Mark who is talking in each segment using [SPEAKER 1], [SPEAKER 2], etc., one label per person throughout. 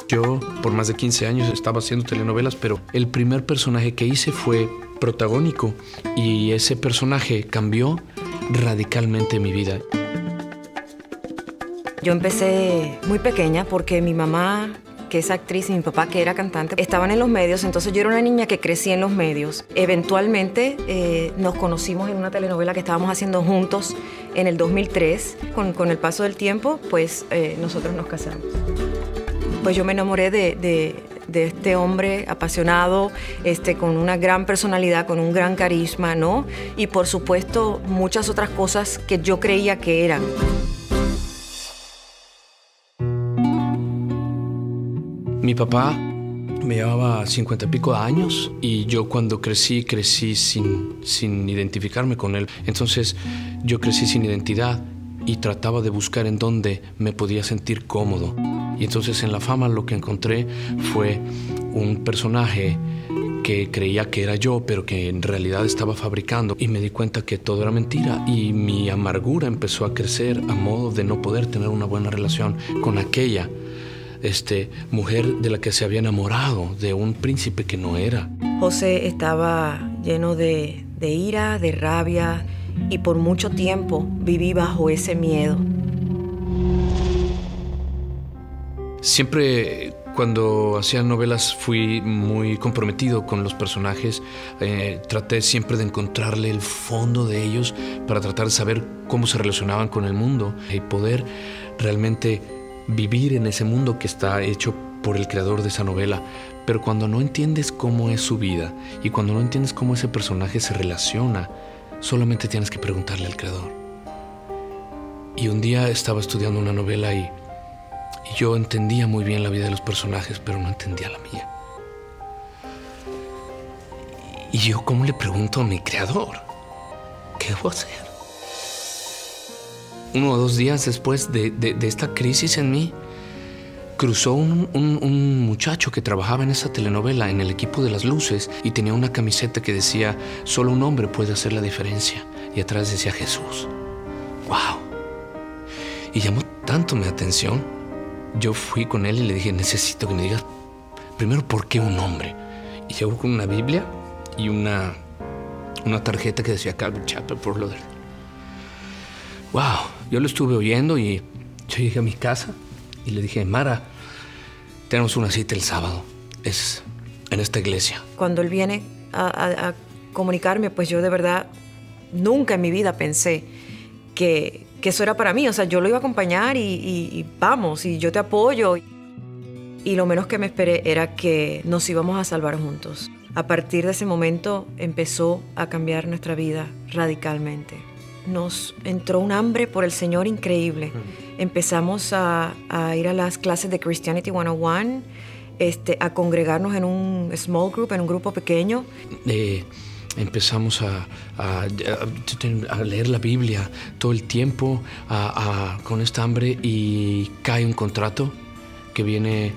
[SPEAKER 1] Yo por más de 15 años estaba haciendo telenovelas, pero el primer personaje que hice fue protagónico y ese personaje cambió radicalmente mi vida.
[SPEAKER 2] Yo empecé muy pequeña porque mi mamá, que es actriz, y mi papá, que era cantante, estaban en los medios, entonces yo era una niña que crecía en los medios. Eventualmente nos conocimos en una telenovela que estábamos haciendo juntos en el 2003. Con el paso del tiempo, pues nosotros nos casamos. Pues yo me enamoré de este hombre apasionado, con una gran personalidad, con un gran carisma, ¿no? Y por supuesto muchas otras cosas que yo creía que eran.
[SPEAKER 1] Mi papá me llevaba 50 y pico de años y yo cuando crecí sin identificarme con él. Entonces yo crecí sin identidad y trataba de buscar en dónde me podía sentir cómodo. Y entonces en La Fama lo que encontré fue un personaje que creía que era yo, pero que en realidad estaba fabricando. Y me di cuenta que todo era mentira y mi amargura empezó a crecer a modo de no poder tener una buena relación con aquella mujer de la que se había enamorado, de un príncipe que no era.
[SPEAKER 2] José estaba lleno de ira, de rabia, y por mucho tiempo viví bajo ese miedo.
[SPEAKER 1] Siempre cuando hacía novelas fui muy comprometido con los personajes. Traté siempre de encontrarle el fondo de ellos para tratar de saber cómo se relacionaban con el mundo y poder realmente vivir en ese mundo que está hecho por el creador de esa novela. Pero cuando no entiendes cómo es su vida y cuando no entiendes cómo ese personaje se relaciona, solamente tienes que preguntarle al creador. Y un día estaba estudiando una novela y yo entendía muy bien la vida de los personajes, pero no entendía la mía. Y yo, ¿cómo le pregunto a mi creador? ¿Qué debo hacer? 1 o 2 días después de esta crisis en mí, cruzó un muchacho que trabajaba en esa telenovela en el equipo de las luces y tenía una camiseta que decía: solo un hombre puede hacer la diferencia. Y atrás decía Jesús. ¡Wow! Y llamó tanto mi atención. Yo fui con él y le dije: necesito que me digas primero por qué un hombre. Y llegó con una Biblia y una tarjeta que decía Calvary Chapel por Lauderdale. ¡Wow! Yo lo estuve oyendo y yo llegué a mi casa y le dije: Mara, tenemos una cita el sábado. Es en esta iglesia.
[SPEAKER 2] Cuando él viene a comunicarme, pues yo de verdad nunca en mi vida pensé que eso era para mí. O sea, yo lo iba a acompañar y vamos, y yo te apoyo. Y lo menos que me esperé era que nos íbamos a salvar juntos. A partir de ese momento empezó a cambiar nuestra vida radicalmente. Nos entró un hambre por el Señor increíble. Empezamos a ir a las clases de Christianity 101, a congregarnos en un small group, en un grupo pequeño.
[SPEAKER 1] Empezamos a leer la Biblia todo el tiempo con esta hambre, y cae un contrato que viene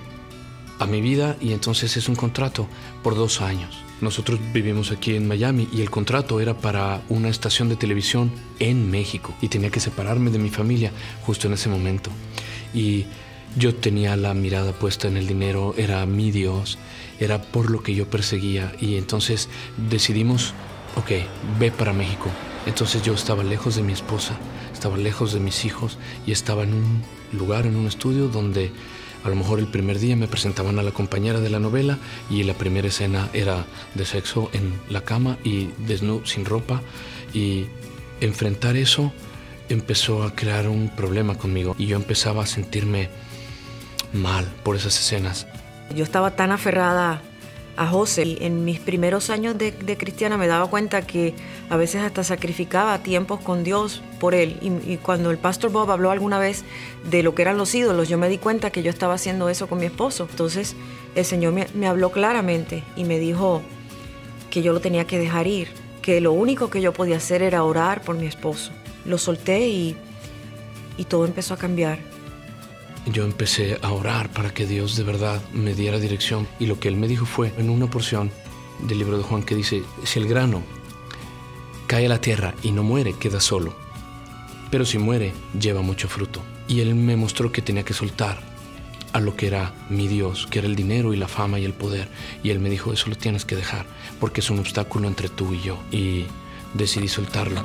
[SPEAKER 1] a mi vida, y entonces es un contrato por 2 años. Nosotros vivimos aquí en Miami y el contrato era para una estación de televisión en México y tenía que separarme de mi familia justo en ese momento. Y yo tenía la mirada puesta en el dinero, era mi Dios, era por lo que yo perseguía, y entonces decidimos: ok, ve para México. Entonces yo estaba lejos de mi esposa, estaba lejos de mis hijos y estaba en un lugar, en un estudio donde a lo mejor el primer día me presentaban a la compañera de la novela y la primera escena era de sexo en la cama y desnudo, sin ropa, y enfrentar eso empezó a crear un problema conmigo y yo empezaba a sentirme mal por esas escenas.
[SPEAKER 2] Yo estaba tan aferrada a José, y en mis primeros años de cristiana me daba cuenta que a veces hasta sacrificaba tiempos con Dios por él, y cuando el pastor Bob habló alguna vez de lo que eran los ídolos, yo me di cuenta que yo estaba haciendo eso con mi esposo. Entonces el Señor me habló claramente y me dijo que yo lo tenía que dejar ir, que lo único que yo podía hacer era orar por mi esposo. Lo solté y todo empezó a cambiar.
[SPEAKER 1] Yo empecé a orar para que Dios de verdad me diera dirección, y lo que Él me dijo fue en una porción del libro de Juan que dice: si el grano cae a la tierra y no muere, queda solo, pero si muere, lleva mucho fruto. Y Él me mostró que tenía que soltar a lo que era mi Dios, que era el dinero y la fama y el poder. Y Él me dijo, eso lo tienes que dejar, porque es un obstáculo entre tú y yo. Y decidí soltarlo.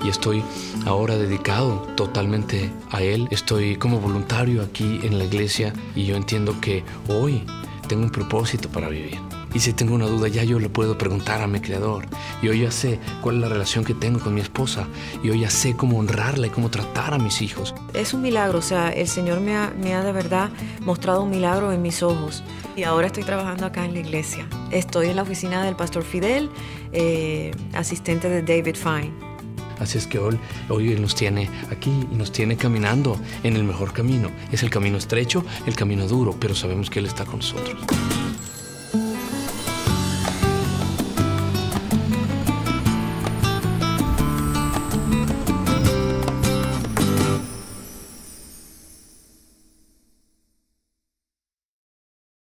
[SPEAKER 1] Y estoy ahora dedicado totalmente a Él. Estoy como voluntario aquí en la iglesia y yo entiendo que hoy tengo un propósito para vivir. Y si tengo una duda, ya yo le puedo preguntar a mi Creador. Y hoy ya sé cuál es la relación que tengo con mi esposa. Y hoy ya sé cómo honrarla y cómo tratar a mis hijos.
[SPEAKER 2] Es un milagro, o sea, el Señor me ha de verdad mostrado un milagro en mis ojos. Y ahora estoy trabajando acá en la iglesia. Estoy en la oficina del pastor Fidel, asistente de David Fine.
[SPEAKER 1] Así es que hoy Él nos tiene aquí y nos tiene caminando en el mejor camino. Es el camino estrecho, el camino duro, pero sabemos que Él está con nosotros.